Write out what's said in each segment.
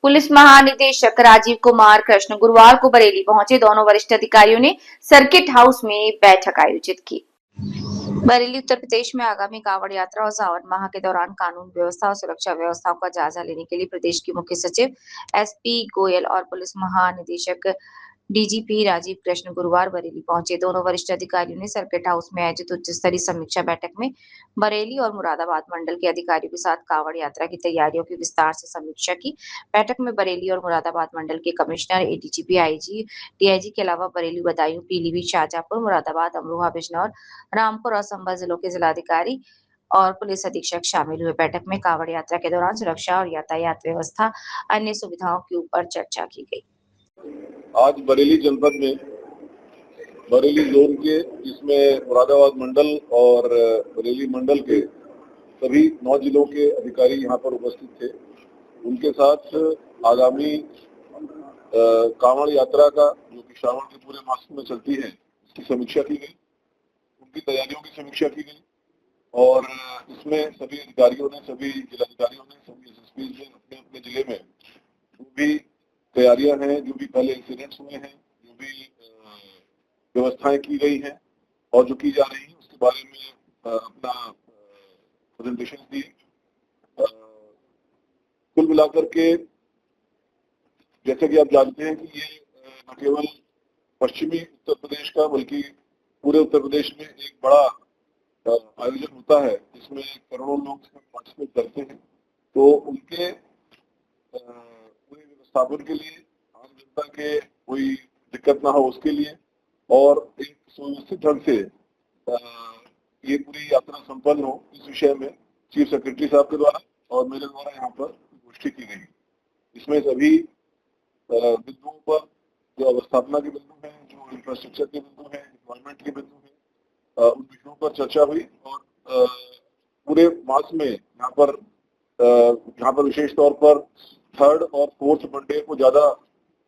Police महानिदेशक राजीव कुमार कृष्ण गुरुवार को बरेली पहुंचे। दोनों वरिष्ठ अधिकारियों ने सर्किट हाउस में बैठक आयोजित की। बरेली उत्तर प्रदेश में आगामी कांवड़ यात्रा और सावन माह के दौरान कानून व्यवस्था और सुरक्षा व्यवस्थाओं का जायजा लेने के लिए प्रदेश के मुख्य सचिव एसपी गोयल और पुलिस महानिदेशक डीजीपी राजीव कृष्ण गुरुवार बरेली पहुंचे। दोनों वरिष्ठ अधिकारियों ने सर्किट हाउस में आयोजित उच्च स्तरीय समीक्षा बैठक में बरेली और मुरादाबाद मंडल के अधिकारियों के साथ कांवड़ यात्रा की तैयारियों की विस्तार से समीक्षा की। बैठक में बरेली और मुरादाबाद मंडल के कमिश्नर, एडीजीपी, आईजी, डीआईजी के अलावा बरेली, बदायूं, पीलीभीत, शाहजहांपुर, मुरादाबाद, अमरोहा, बिजनौर, रामपुर और संभल जिलों के जिलाधिकारी और पुलिस अधीक्षक शामिल हुए। बैठक में कांवड़ यात्रा के दौरान सुरक्षा और यातायात व्यवस्था, अन्य सुविधाओं के ऊपर चर्चा की गई। आज बरेली जनपद में बरेली जोन के, जिसमें मुरादाबाद मंडल और बरेली मंडल के सभी 9 जिलों के अधिकारी यहाँ पर उपस्थित थे। उनके साथ आगामी कांवड़ यात्रा का, जो कि श्रावण के पूरे मास में चलती है, इसकी समीक्षा की गई, उनकी तैयारियों की समीक्षा की गई। और इसमें सभी अधिकारियों ने, सभी जिलाधिकारियों ने, सभी एसएसपी ने अपने अपने जिले में जो भी तैयारियां हैं, जो भी पहले इंसिडेंट्स हुए हैं, जो भी व्यवस्थाएं की गई हैं और जो की जा रही हैं, उसके बारे में अपना प्रेजेंटेशन दी। कुल मिलाकर के जैसे कि आप जानते हैं कि ये न केवल पश्चिमी उत्तर प्रदेश का, बल्कि पूरे उत्तर प्रदेश में एक बड़ा आयोजन होता है, जिसमें करोड़ों लोग इसमें पार्टिसिपेट करते हैं। तो उनके पूरे व्यवस्थापन के लिए, आम जनता के कोई दिक्कत ना हो उसके लिए, और एक सुव्यवस्थित ढंग से ये पूरी यात्रा संपन्न हो, इस विषय में चीफ सेक्रेटरी साहब के द्वारा और मेरे द्वारा यहाँ पर गोष्ठी की गई। इसमें सभी बिंदुओं पर, जो अवस्थापना के बिंदु हैं, जो इंफ्रास्ट्रक्चर के बिंदु हैं, डिप्लॉयमेंट के बिंदु हैं, उन विषयों पर चर्चा हुई। और पूरे मास में यहाँ पर विशेष तौर पर 3rd और 4th मंडे को ज्यादा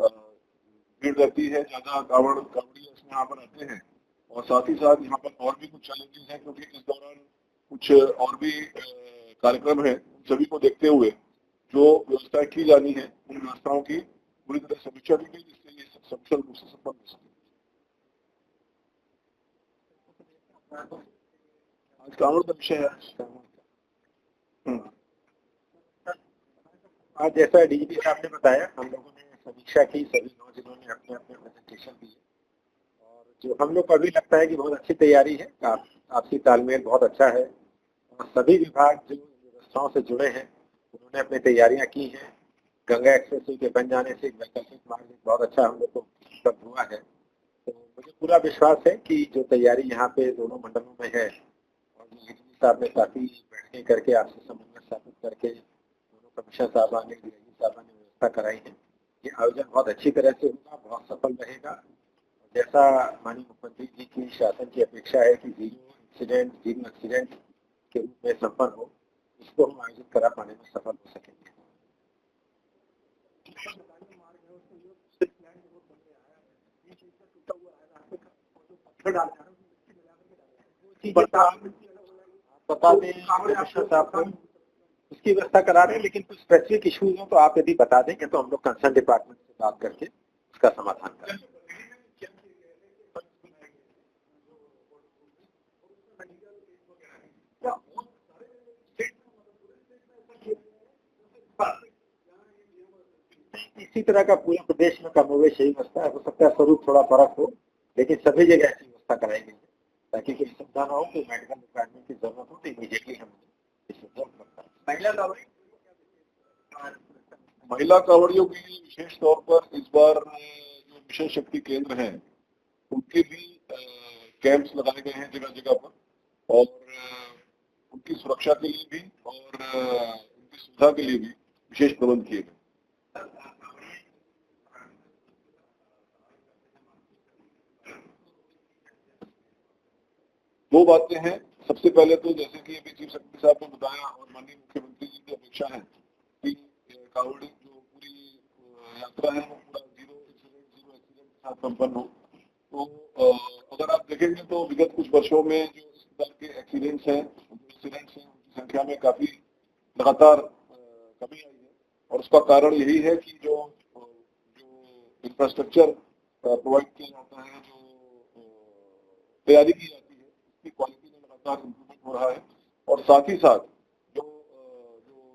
भीड़ रहती है, ज्यादा कांवड़िया इसमें यहाँ पर आते हैं। और साथ ही साथ यहाँ पर और भी कुछ चैलेंजेस हैं, क्योंकि इस दौरान कुछ और भी कार्यक्रम है। सभी को देखते हुए जो व्यवस्थाएं की जानी है, उन व्यवस्थाओं की पूरी तरह समीक्षा की गई, जिससे ये सफल रूप से संपन्न हो सके। आज कांवड़ का विषय है। आज जैसा डीजीपी साहब ने बताया, हम लोगों ने समीक्षा की, सभी 9 जिलों ने अपने अपने प्रेजेंटेशन दिए, और जो हम लोग को अभी लगता है कि बहुत अच्छी तैयारी है, आपसी तालमेल बहुत अच्छा है। और सभी विभाग जो व्यवस्थाओं से जुड़े हैं, उन्होंने अपनी तैयारियां की हैं। गंगा एक्सप्रेसवे के बन जाने से एक वैकल्पिक मार्ग बहुत अच्छा हम लोग को उपलब्ध हुआ है। तो मुझे पूरा विश्वास है कि जो तैयारी यहाँ पे दोनों मंडलों में है, और डीजीपी साहब ने काफी बैठकें करके आपसे समन्वय स्थापित करके कमिश्नर साहबान ने, डीआईजी साहबान ने व्यवस्था कराई है, ये आयोजन बहुत अच्छी तरह से होगा, बहुत सफल रहेगा। जैसा माननीय मुख्यमंत्री जी की शासन की अपेक्षा है कि जीरो एक्सीडेंट के रूप में संपन्न हो, इसको हम आयोजित करा पाने में सफल हो सकेंगे। बता दें कमिश्नर साहब को, उसकी व्यवस्था करा रहे हैं, लेकिन कुछ स्पेसिफिक इश्यूज हो तो आप यदि बता देंगे तो हम लोग कंसर्न डिपार्टमेंट से बात करके उसका समाधान करें। इसी तरह का पूरे प्रदेश में कमोवेश यही व्यवस्था है। हो सकता है स्वरूप थोड़ा फर्क हो, लेकिन सभी जगह ऐसी व्यवस्था कराई गई है, ताकि कोई सुविधा ना हो, कोई मेडिकल रिक्वायरमेंट की जरूरत हो तो इमीडिएटली हम महिला कांवड़ियों के लिए विशेष तौर पर इस बार जो मिशन शक्ति केंद्र हैं, उनके भी कैंप्स लगाए गए हैं जगह जगह पर, और उनकी सुरक्षा के लिए भी और उनकी सुविधा के लिए भी विशेष प्रबंध किए गए। दो बातें हैं। सबसे पहले तो जैसे कि अभी चीफ सेक्रेटरी साहब ने बताया और माननीय मुख्यमंत्री जी की अपेक्षा है कि कांवड़ी जो पूरी यात्रा है वो पूरा जीरो एक्सीडेंट के साथ संपन्न हो। तो अगर आप देखेंगे तो विगत कुछ वर्षों में जो इस प्रकार के एक्सीडेंट्स हैं, उनकी संख्या में काफी लगातार कमी आई है, और उसका कारण यही है कि जो इंफ्रास्ट्रक्चर प्रोवाइड किया जाता है, जो तैयारी की जाती है, उसकी क्वालिटी में लगातार इम्प्रूवमेंट हो रहा है। और साथ ही साथ जो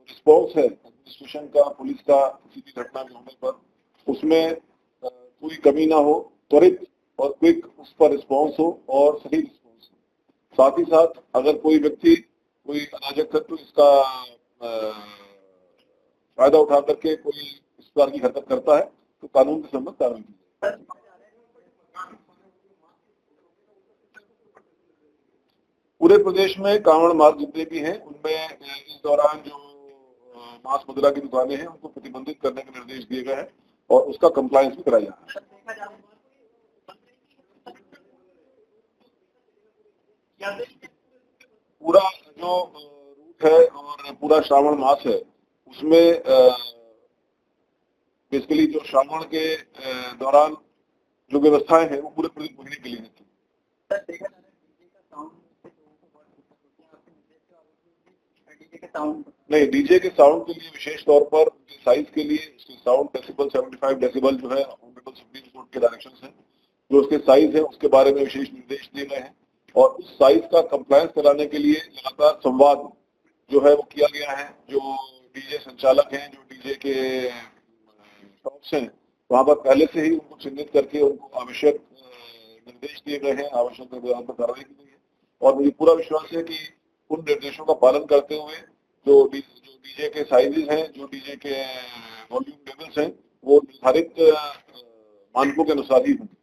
रिस्पॉन्स है एडमिनिस्ट्रेशन का, पुलिस का किसी भी घटना में होने पर, उसमें कोई कमी ना हो, त्वरित और क्विक उस पर रिस्पॉन्स हो और सही रिस्पॉन्स हो। साथ ही साथ अगर कोई व्यक्ति, कोई अराजक तत्व इसका फायदा उठा करके कोई इस प्रकार की हरकत करता है तो कानून के संबंध कार्रवाई की जाए। पूरे प्रदेश में कांवड़ मार्ग जितने भी हैं उनमें इस दौरान जो मांस मदिरा की दुकानें हैं उनको प्रतिबंधित करने के निर्देश दिए गए हैं और उसका कंप्लायंस भी कराया जा रहा है। पूरा जो रूट है और पूरा श्रावण मास है उसमें बेसिकली जो श्रावण के दौरान जो व्यवस्थाएं हैं वो पूरे महीने के लिए होती है। नहीं, डीजे के साउंड के लिए विशेष तौर पर साइज के लिए उसके साउंड डेसिबल 75 डेसिबल जो है ऑनरेबल सुप्रीम कोर्ट के डायरेक्शंस हैं, जो उसके साइज है उसके बारे में विशेष निर्देश दिए गए हैं और उस साइज का कंप्लायंस कराने के लिए लगातार संवाद जो है वो किया गया है। जो डीजे संचालक हैं, जो डीजे के शॉप्स हैं, वहाँ पर पहले से ही उनको चिन्हित करके उनको आवश्यक निर्देश दिए गए हैं, आवश्यक कार्रवाई की गई है और मुझे पूरा विश्वास है कि उन निर्देशों का पालन करते हुए जो डीजे के साइजेज हैं, जो डीजे के वॉल्यूम लेवल्स हैं, वो निर्धारित मानकों के अनुसार ही होंगे।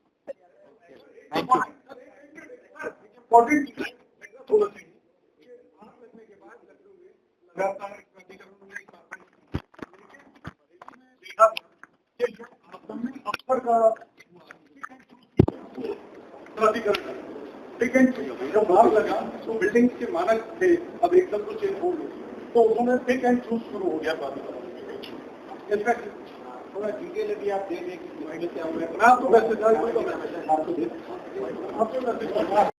जब भाव लगा तो बिल्डिंग के मानक थे, अब एकदम तो चेंज हो गए, तो उन्होंने पिक एंड चूज शुरू हो गया बात। थोड़ा डिटेल यदि आप दे दें कि क्या हुआ है।